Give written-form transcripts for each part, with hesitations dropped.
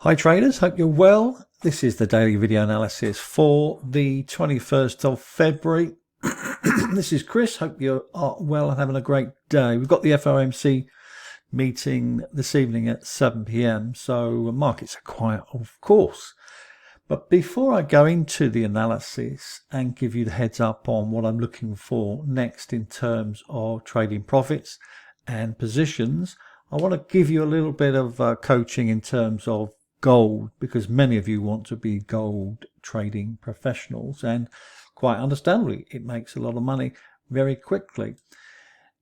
Hi traders, hope you're well. This is the daily video analysis for the 21st of February. This is Chris, hope you are well and having a great day. We've got the FOMC meeting this evening at 7 p.m, so markets are quiet, of course. But before I go into the analysis and give you the heads up on what I'm looking for next in terms of trading profits and positions, I want to give you a little bit of coaching in terms of gold, because many of you want to be gold trading professionals, and quite understandably it makes a lot of money very quickly.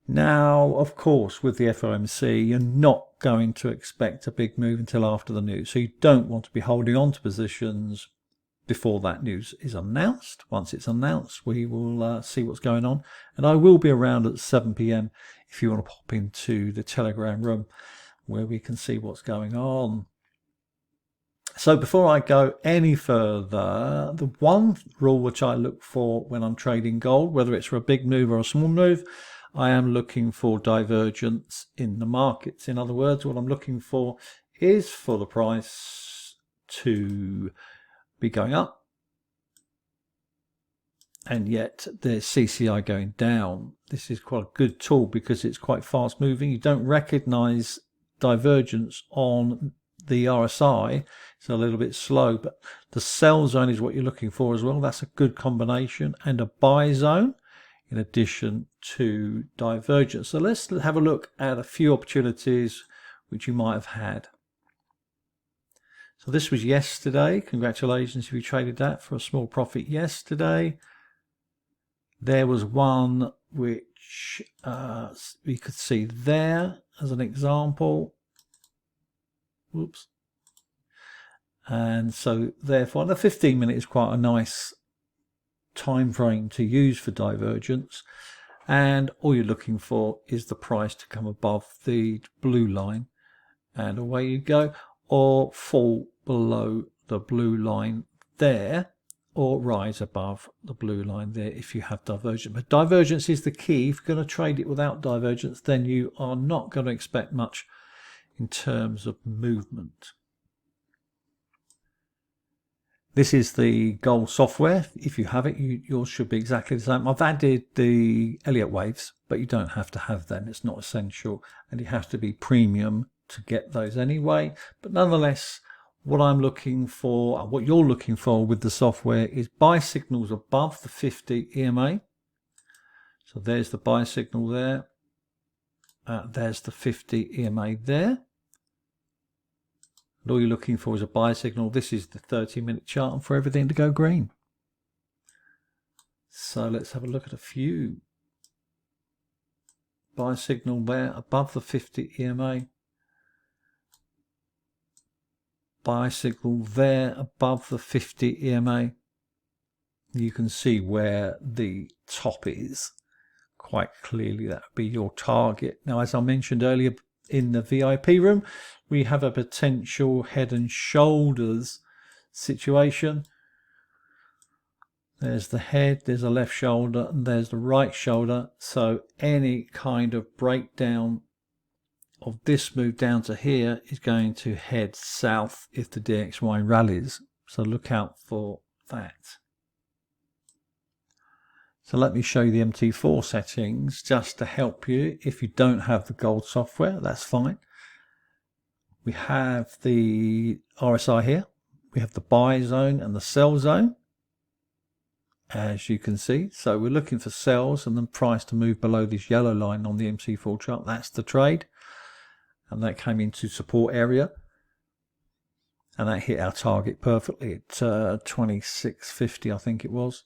Now, of course, with the FOMC, you're not going to expect a big move until after the news, so you don't want to be holding on to positions before that news is announced. Once it's announced, we will see what's going on, and I will be around at 7 p.m. if you want to pop into the Telegram room where we can see what's going on. So before I go any further, the one rule which I look for when I'm trading gold, whether it's for a big move or a small move, I am looking for divergence in the markets. In other words, what I'm looking for is for the price to be going up, and yet there's CCI going down. This is quite a good tool because it's quite fast moving. You don't recognize divergence on the RSI. It's a little bit slow, but the sell zone is what you're looking for as well. That's a good combination, and a buy zone in addition to divergence. So let's have a look at a few opportunities which you might have had. So this was yesterday. Congratulations if you traded that for a small profit yesterday. There was one which we could see there as an example. Whoops. And so therefore the 15-minute is quite a nice time frame to use for divergence, and all you're looking for is the price to come above the blue line and away you go, or fall below the blue line there, or rise above the blue line there if you have divergence. But divergence is the key. If you're going to trade it without divergence, then you are not going to expect much in terms of movement. This is the gold software. If you have it, yours should be exactly the same. I've added the Elliott waves, but you don't have to have them. It's not essential, and you have to be premium to get those anyway. But nonetheless, what I'm looking for, what you're looking for with the software, is buy signals above the 50 EMA. So there's the buy signal there. There's the 50 EMA there. And all you're looking for is a buy signal. This is the 30-minute chart, and for everything to go green. So let's have a look at a few. Buy signal there above the 50 EMA. Buy signal there above the 50 EMA. You can see where the top is quite clearly. That would be your target. Now, as I mentioned earlier in the VIP room, we have a potential head and shoulders situation. There's the head, there's a left shoulder, and there's the right shoulder. So any kind of breakdown of this move down to here is going to head south if the DXY rallies. So look out for that. So let me show you the MT4 settings just to help you. If you don't have the gold software, that's fine. We have the RSI here. We have the buy zone and the sell zone, as you can see. So we're looking for sells and the price to move below this yellow line on the MC4 chart. That's the trade. And that came into support area. And that hit our target perfectly at 26.50, I think it was.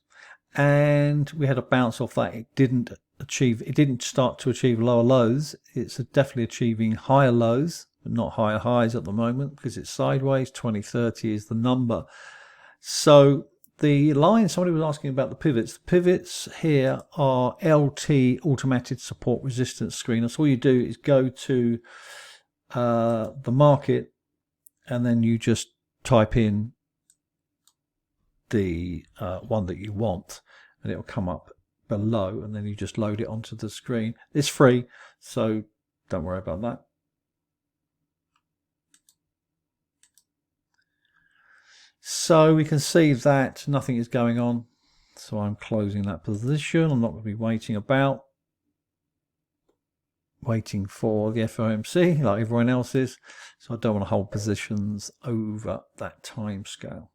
And we had a bounce off that. It didn't start to achieve lower lows. It's definitely achieving higher lows, but not higher highs at the moment because it's sideways. 2030 is the number. So the line, somebody was asking about the pivots. The pivots here are LT, automated support resistance screen. That's all you do is go to the market, and then you just type in the one that you want, and it will come up below, and then you just load it onto the screen. It's free, so don't worry about that. So we can see that nothing is going on. So I'm closing that position. I'm not going to be waiting for the FOMC like everyone else is. So I don't want to hold positions over that time scale.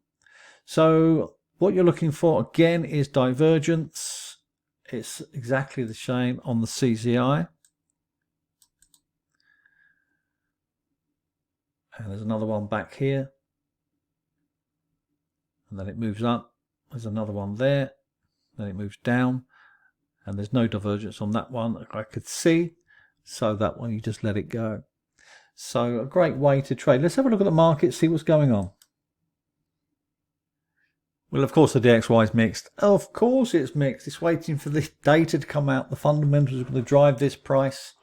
So what you're looking for again is divergence. It's exactly the same on the CZI. And there's another one back here. And then it moves up. There's another one there. Then it moves down. And there's no divergence on that one that I could see. So that one, you just let it go. So a great way to trade. Let's have a look at the market, see what's going on. Well, of course, the DXY is mixed. Of course it's mixed. It's waiting for the data to come out. The fundamentals are going to drive this price.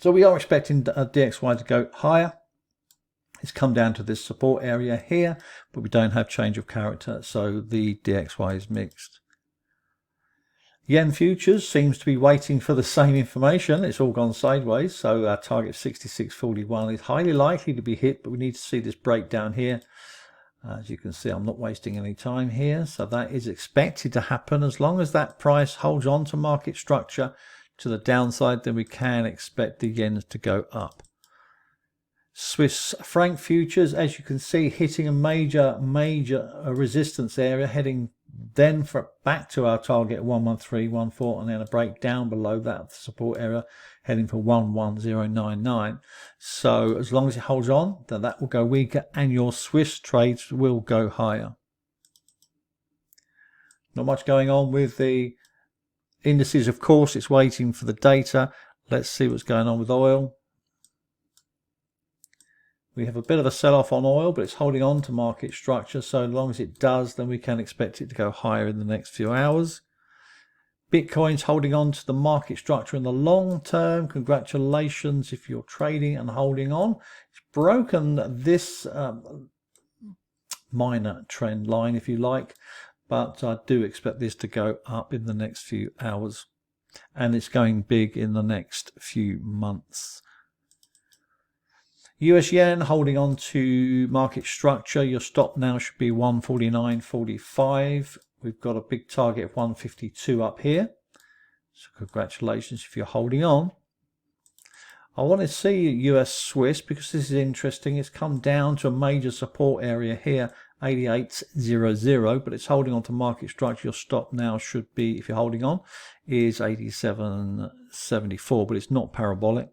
So we are expecting DXY to go higher. It's come down to this support area here, but we don't have change of character. So the DXY is mixed. Yen futures seems to be waiting for the same information. It's all gone sideways. So our target 66.41 is highly likely to be hit, but we need to see this breakdown here. As you can see, I'm not wasting any time here. So that is expected to happen. As long as that price holds on to market structure to the downside, then we can expect the yen to go up. Swiss franc futures, as you can see, hitting a major resistance area, heading then back to our target 113.14, and then a breakdown below that support area, heading for 11099. So as long as it holds on, then that will go weaker, and your Swiss trades will go higher. Not much going on with the indices, of course. It's waiting for the data. Let's see what's going on with oil. We have a bit of a sell-off on oil, but it's holding on to market structure. So as long as it does, then we can expect it to go higher in the next few hours. Bitcoin's holding on to the market structure in the long term. Congratulations if you're trading and holding on. It's broken this minor trend line, if you like, but I do expect this to go up in the next few hours. And it's going big in the next few months. US yen holding on to market structure. Your stop now should be 149.45. We've got a big target of 152 up here. So congratulations if you're holding on. I want to see US Swiss because this is interesting. It's come down to a major support area here, 88.00, but it's holding on to market structure. Your stop now should be, if you're holding on, is 87.74, but it's not parabolic.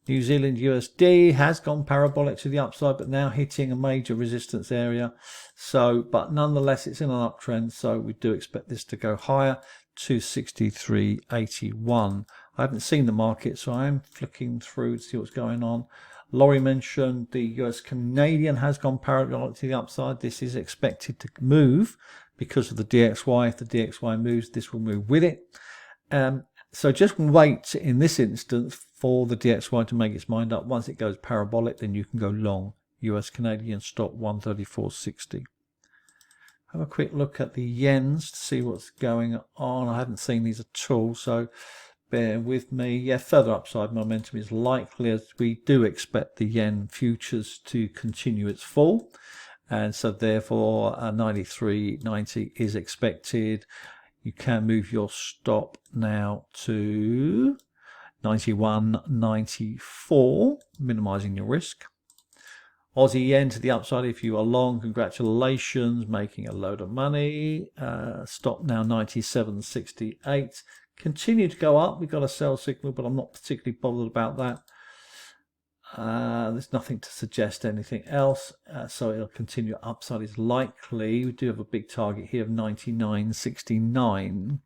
New Zealand USD has gone parabolic to the upside, but now hitting a major resistance area. So, but nonetheless, it's in an uptrend. So we do expect this to go higher to 63.81. I haven't seen the market, so I'm flicking through to see what's going on. Laurie mentioned the US Canadian has gone parabolic to the upside. This is expected to move because of the DXY. If the DXY moves, this will move with it. So just wait in this instance for the DXY to make its mind up. Once it goes parabolic, then you can go long. US Canadian stop 134.60. Have a quick look at the yens to see what's going on. I haven't seen these at all, so bear with me. Yeah, further upside momentum is likely as we do expect the yen futures to continue its fall. And so therefore 93.90 is expected. You can move your stop now to 91.94, minimizing your risk. Aussie yen to the upside if you are long, congratulations, making a load of money. Stop now 97.68. Continue to go up. We've got a sell signal, but I'm not particularly bothered about that. There's nothing to suggest anything else, so it'll continue. Upside is likely. We do have a big target here of 99.69.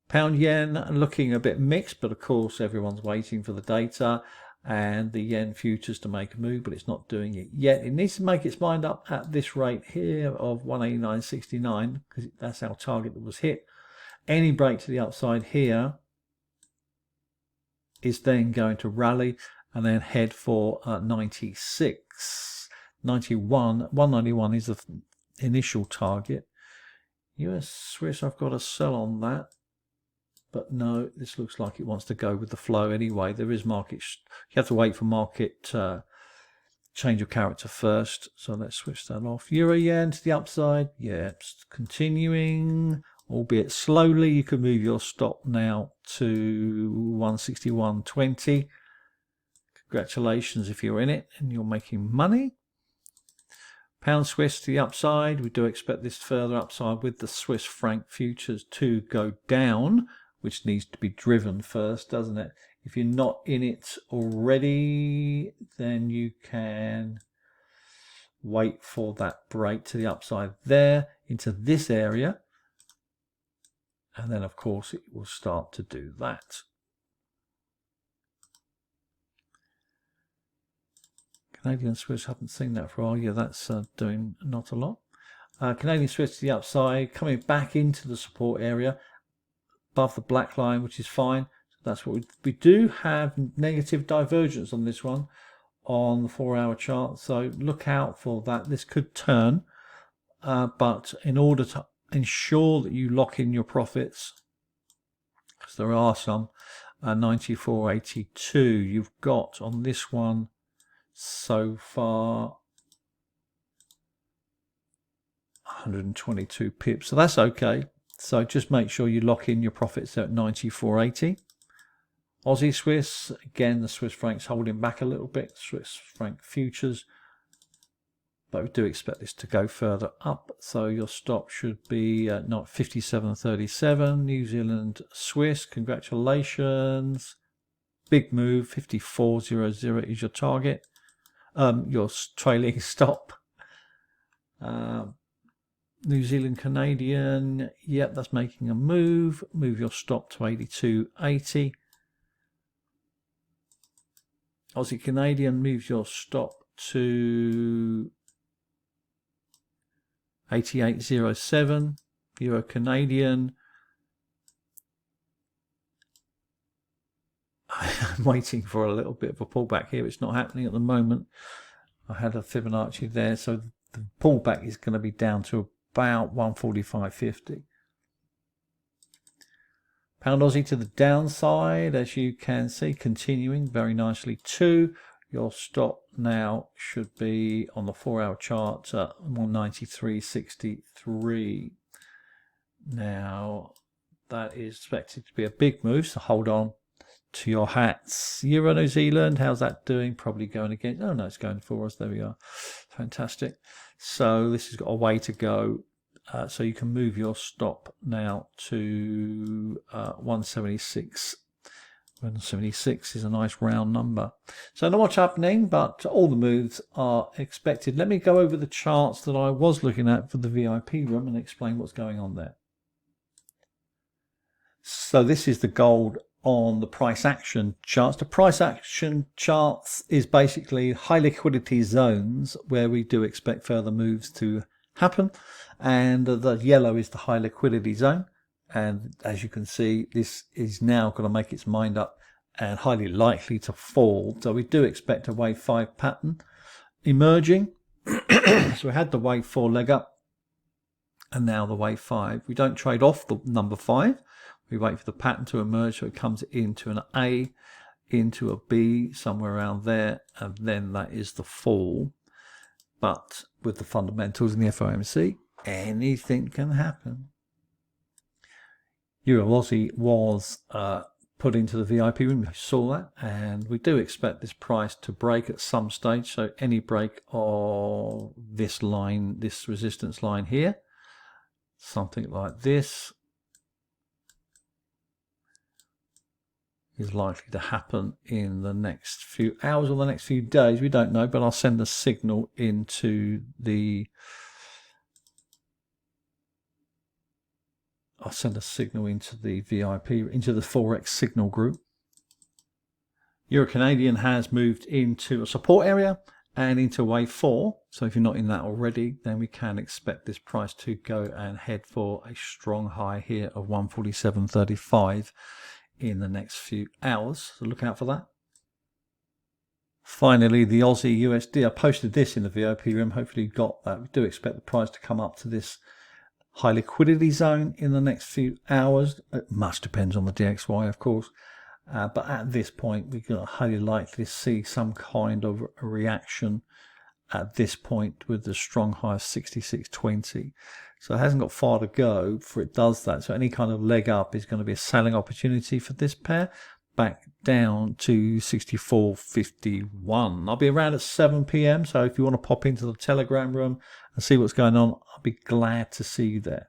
Pound yen looking a bit mixed, but of course everyone's waiting for the data and the yen futures to make a move, but it's not doing it yet. It needs to make its mind up at this rate here of 189.69 because that's our target that was hit. Any break to the upside here is then going to rally and then head for 96. 191 is the initial target. US Swiss, I've got a sell on that. But no, this looks like it wants to go with the flow anyway. There is market. You have to wait for market change of character first. So let's switch that off. Euro yen to the upside. Yeah, continuing, albeit slowly. You can move your stop now to 161.20. Congratulations if you're in it and you're making money. Pound Swiss to the upside. We do expect this further upside with the Swiss franc futures to go down, which needs to be driven first, doesn't it? If you're not in it already, then you can wait for that break to the upside there into this area. And then, of course, it will start to do that. Canadian Swiss, haven't seen that for a while. Yeah, that's doing not a lot. Canadian Swiss to the upside, coming back into the support area above the black line, which is fine. So that's what we do have negative divergence on this one on the 4-hour chart. So look out for that. This could turn, but in order to ensure that you lock in your profits, because there are some, 94.82, you've got on this one so far 122 pips, so that's okay. So just make sure you lock in your profits at 94.80. Aussie Swiss, again the Swiss franc's holding back a little bit, Swiss franc futures, but we do expect this to go further up. So your stop should be not 57.37. New Zealand Swiss, congratulations, big move. 54.00 is your target, your trailing stop. New Zealand Canadian, yep, that's making a move. Move your stop to 82.80. Aussie Canadian moves your stop to 88.07. Euro Canadian, I'm waiting for a little bit of a pullback here. It's not happening at the moment. I had a Fibonacci there, so the pullback is going to be down to about 145.50. Pound Aussie to the downside, as you can see, continuing very nicely too. Your stop now should be on the 4-hour chart at 193.63. Now that is expected to be a big move, so hold on to your hats. Euro New Zealand, how's that doing? Probably going against, oh no, it's going for us. There we are. Fantastic. So this has got a way to go. So you can move your stop now to 176. 176 is a nice round number. So not much happening, but all the moves are expected. Let me go over the charts that I was looking at for the VIP room and explain what's going on there. So this is the gold on the price action charts. The price action charts is basically high liquidity zones where we do expect further moves to happen, and the yellow is the high liquidity zone, and as you can see, this is now going to make its mind up and highly likely to fall. So we do expect a wave 5 pattern emerging. So we had the wave 4 leg up and now the wave 5. We don't trade off the number 5. We wait for the pattern to emerge so it comes into an A, into a B, somewhere around there, and then that is the fall. But with the fundamentals in the FOMC, anything can happen. Euro Aussie was put into the VIP room. We saw that, and we do expect this price to break at some stage. So any break of this line, this resistance line here, something like this, is likely to happen in the next few hours or the next few days. We don't know, but I'll send a signal into the VIP, into the Forex signal group. Euro Canadian has moved into a support area and into wave 4. So if you're not in that already, then we can expect this price to go and head for a strong high here of 147.35 in the next few hours. So look out for that. Finally, the Aussie USD. I posted this in the VIP room. Hopefully you got that. We do expect the price to come up to this high liquidity zone in the next few hours. It much depends on the DXY, of course. But at this point, we're going to highly likely see some kind of a reaction at this point with the strong high of 66.20. So it hasn't got far to go before it does that. So any kind of leg up is going to be a selling opportunity for this pair, back down to 64.51. I'll be around at 7 p.m. So if you want to pop into the Telegram room and see what's going on, I'll be glad to see you there.